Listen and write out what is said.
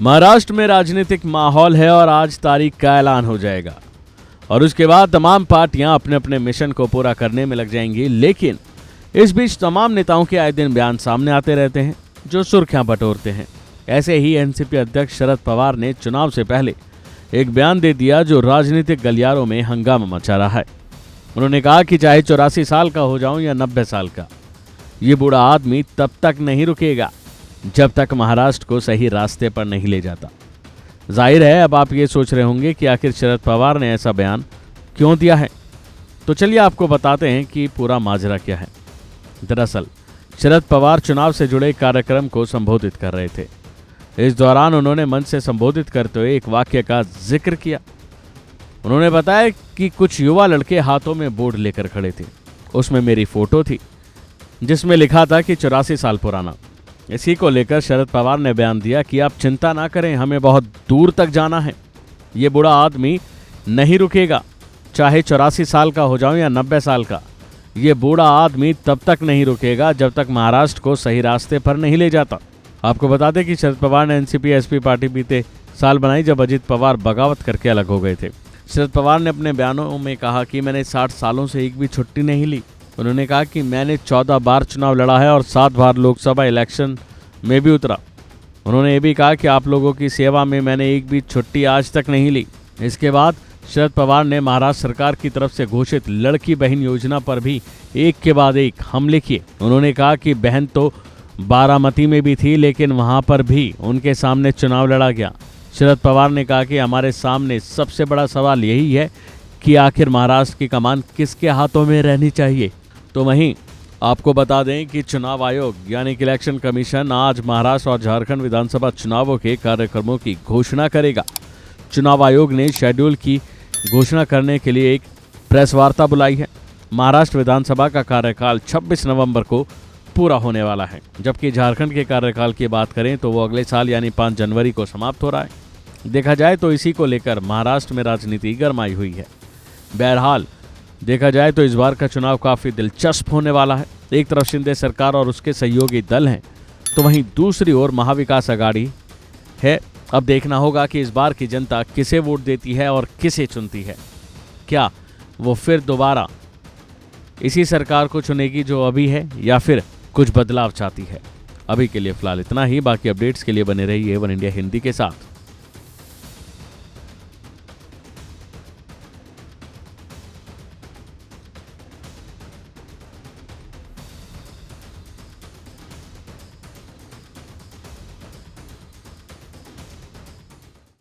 महाराष्ट्र में राजनीतिक माहौल है और आज तारीख का ऐलान हो जाएगा और उसके बाद तमाम पार्टियां अपने अपने मिशन को पूरा करने में लग जाएंगी। लेकिन इस बीच तमाम नेताओं के आए दिन बयान सामने आते रहते हैं जो सुर्खियां बटोरते हैं। ऐसे ही एनसीपी अध्यक्ष शरद पवार ने चुनाव से पहले एक बयान दे दिया जो राजनीतिक गलियारों में हंगामा मचा रहा है। उन्होंने कहा कि चाहे 84 साल का हो जाऊं या 90 साल का, ये बूढ़ा आदमी तब तक नहीं रुकेगा जब तक महाराष्ट्र को सही रास्ते पर नहीं ले जाता। जाहिर है अब आप ये सोच रहे होंगे कि आखिर शरद पवार ने ऐसा बयान क्यों दिया है। तो चलिए आपको बताते हैं कि पूरा माजरा क्या है। दरअसल शरद पवार चुनाव से जुड़े कार्यक्रम को संबोधित कर रहे थे। इस दौरान उन्होंने मंच से संबोधित करते हुए एक वाक्य का जिक्र किया। उन्होंने बताया कि कुछ युवा लड़के हाथों में बोर्ड लेकर खड़े थे। उसमें मेरी फोटो थी जिसमें लिखा था कि 84 साल पुराना। इसी को लेकर शरद पवार ने बयान दिया कि आप चिंता ना करें, हमें बहुत दूर तक जाना है। ये बूढ़ा आदमी नहीं रुकेगा, चाहे 84 साल का हो जाऊं या 90 साल का। ये बूढ़ा आदमी तब तक नहीं रुकेगा जब तक महाराष्ट्र को सही रास्ते पर नहीं ले जाता। आपको बता दें कि शरद पवार ने एनसीपी एसपी पार्टी बीते साल बनाई जब अजित पवार बगावत करके अलग हो गए थे। शरद पवार ने अपने बयानों में कहा कि मैंने 60 सालों से एक भी छुट्टी नहीं ली। उन्होंने कहा कि मैंने 14 बार चुनाव लड़ा है और 7 बार लोकसभा इलेक्शन में भी उतरा। उन्होंने ये भी कहा कि आप लोगों की सेवा में मैंने एक भी छुट्टी आज तक नहीं ली। इसके बाद शरद पवार ने महाराष्ट्र सरकार की तरफ से घोषित लड़की बहन योजना पर भी एक के बाद एक हमले किए। उन्होंने कहा कि बहन तो बारामती में भी थी, लेकिन वहां पर भी उनके सामने चुनाव लड़ा गया। शरद पवार ने कहा कि हमारे सामने सबसे बड़ा सवाल यही है कि आखिर महाराष्ट्र की कमान किसके हाथों में रहनी चाहिए। तो वहीं आपको बता दें कि चुनाव आयोग यानी कि इलेक्शन कमीशन आज महाराष्ट्र और झारखंड विधानसभा चुनावों के कार्यक्रमों की घोषणा करेगा। चुनाव आयोग ने शेड्यूल की घोषणा करने के लिए एक प्रेस वार्ता बुलाई है। महाराष्ट्र विधानसभा का कार्यकाल 26 नवंबर को पूरा होने वाला है, जबकि झारखंड के कार्यकाल की बात करें तो वो अगले साल यानी 5 जनवरी को समाप्त हो रहा है। देखा जाए तो इसी को लेकर महाराष्ट्र में राजनीति गरमाई हुई है। बहरहाल देखा जाए तो इस बार का चुनाव काफ़ी दिलचस्प होने वाला है। एक तरफ शिंदे सरकार और उसके सहयोगी दल हैं, तो वहीं दूसरी ओर महाविकास आघाड़ी है। अब देखना होगा कि इस बार की जनता किसे वोट देती है और किसे चुनती है। क्या वो फिर दोबारा इसी सरकार को चुनेगी जो अभी है, या फिर कुछ बदलाव चाहती है। अभी के लिए फिलहाल इतना ही। बाकी अपडेट्स के लिए बने रहिए वन इंडिया हिंदी के साथ।